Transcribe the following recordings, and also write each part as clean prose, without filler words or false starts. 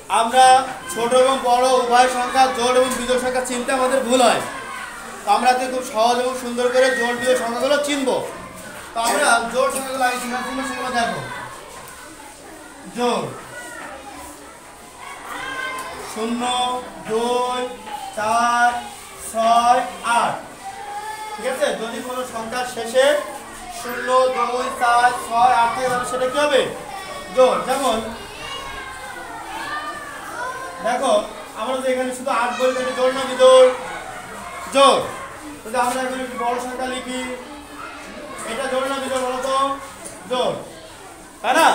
আমরা ছোট এবং বড় উভয় সংখ্যা জোড় এবং বিজোড় সংখ্যা চিনতে আমাদের ভুল হয়। তো আমরা খুব সহজ এবং সুন্দর করে জোড় বিজোড় সংখ্যাগুলো চিনব। তো আমরা জোড় সংখ্যাগুলো আগে চিনব, সেগুলো দেখো। জোড় 0 2 4 6 8, ঠিক আছে। যদি কোনো সংখ্যার শেষে 0 2 4 6 8 থাকে তাহলে সেটা কি হবে? জোড়। যেমন দেখো আমরা যদি এখানে শুধু 8 বলি তাহলে জোড় না বিজোড়? জোড়। যদি আমরা এখানে একটু বড় সংখ্যা লিখি, এটা জোড় না বিজোড় বলো তো? জোড়, তাই না?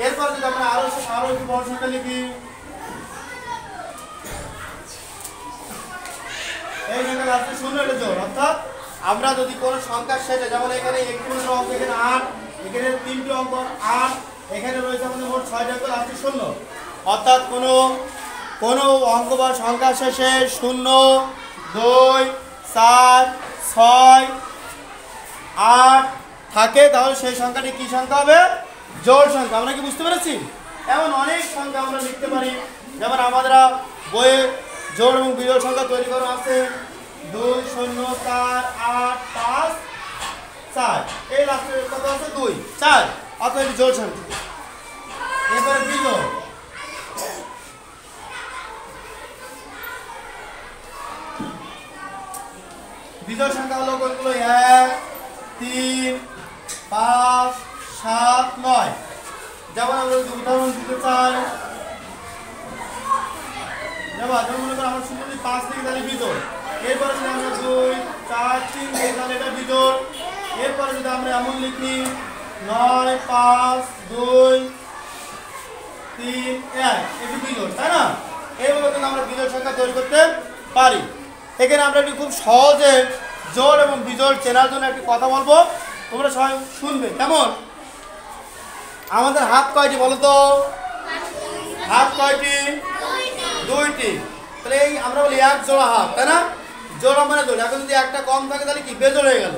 এরপর যদি আমরা আরো একটু বড় সংখ্যা লিখি, এই সংখ্যা লাস্টে 0, এটা জোড়। অর্থাৎ আমরা যদি কোনো সংখ্যার শেষে, যেমন এখানে একটি অঙ্ক, এখানে 8, এখানে 3টি অঙ্ক 8, এখানে রয়েছে আমাদের মোট 6টি অঙ্ক, লাস্টে 0। অর্থাৎ কোনো অঙ্ক বা সংখ্যার শেষে 0 2 4 6 8 থাকে তাহলে সেই সংখ্যাটি কি সংখ্যা হবে? জোড় সংখ্যা। আমরা কি বুঝতে পেরেছি? এমন অনেক সংখ্যা আমরা লিখতে পারি। যেমন আমাদের বইয়ে জোড় এবং বিজোড় সংখ্যা তৈরি করা আছে 2 0 4 8 5 4, এই লাস্টে কত আছে? 2 4, অর্থাৎ এটি জোড় সংখ্যা। এরপরে বিজোড়। বিজোড় সংখ্যা হলো কোনগুলো? 1 3 5 7 9। যেমন আমরা যদি উদাহরণ দিতে চাই, যেমন মনে করো আমার শুধু যদি 5 লিখি তাহলে বিজোড়। এরপরে যদি আমরা 2 4 3 লিখি তাহলে এটা বিজোড়। এরপরে যদি আমরা এমন লিখি 9 5 2 3 1, এটি বিজোড়, তাই না? এইভাবে কিন্তু আমরা বিজোড় সংখ্যা তৈরি করতে পারি। এখানে আমরা একটু খুব সহজে জোড় এবং বিজোড় চেনার জন্য একটি কথা বলবো, তোমরা সবাই শুনবে। যেমন আমাদের হাত কয়টি বলো তো? হাত কয়টি? 2টি। তাহলে এই আমরা বলি 1 জোড়া হাত, তাই না? জোড়া মানে জোড়। এখন যদি একটা কম থাকে তাহলে কি বেজোড় হয়ে গেল।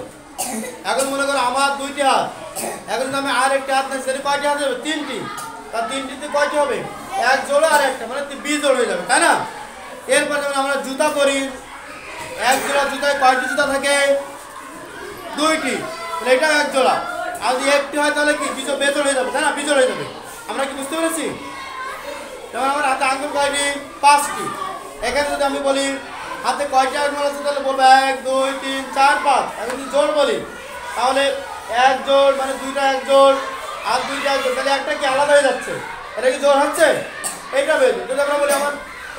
এখন মনে করো আমার 2টি হাত, এখন যদি আমি আর একটি হাত নেই সেটা কয়টি হাত হবে? 3টি। তার 3টিতে কয়টি হবে? 1 জোড়া আর একটা, মানে বিজোড় হয়ে যাবে, তাই না? এরপর যেমন আমরা জুতা পরি, 1 জোড়া জুতায় কয়টি জুতা থাকে? 2টি। তাহলে এটা 1 জোড়া। আর যদি একটি হয় তাহলে কি বেজোড় হয়ে যাবে, তাই না? বিজোড় হয়ে যাবে। আমরা কি বুঝতে পেরেছি? যেমন আমার হাতে আঙ্গুল কয়টি? 5টি। এখানে যদি আমি বলি হাতে কয়টি আঙ্গুল আছে তাহলে বলবো 1 2 3 4 5। এখন যদি জোড় বলি তাহলে 1 জোড় মানে 2টা 1 জোড় আর 2টা 1 জোড়, তাহলে একটা কি আলাদা হয়ে যাচ্ছে? এটা কি জোড় হচ্ছে? এইটা বেজোড়। যদি আমরা বলি আমার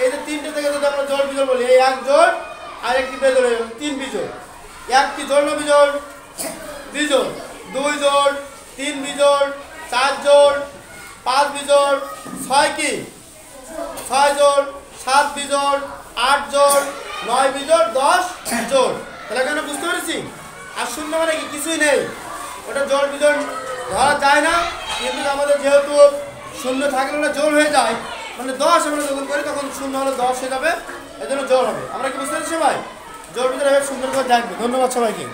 এই যে 3টে থেকে যদি আমরা জোড় বিজোড় বলি, এই 1 জোড় আর একটি বেজোড় হয়ে যাবে, 3 বিজোড়। 1 কি জোড় না বিজোড়? বিজোড়। 2 জোড় 3 বিজোড় 4 জোড় 5 বিজোড় 6 কি 6 জোড় 7 বিজোড় 8 জোড় 9 বিজোড় 10 জোড়। তাহলে কেন বুঝতে পেরেছি? আর শূন্য মানে কি কিছুই নেই, ওটা জোড় বিজোড় ধরা যায় না। কিন্তু আমাদের যেহেতু শূন্য থাকলে ওটা জোড় হয়ে যায়, মানে 10 আমরা যখন করি তখন শূন্য হলে 10 হয়ে যাবে, এজন্য জোড় হবে। আমরা কি বুঝতে পেরেছি সবাই? জোড় বিজোড় সুন্দর করে দেখবে। ধন্যবাদ সবাইকে।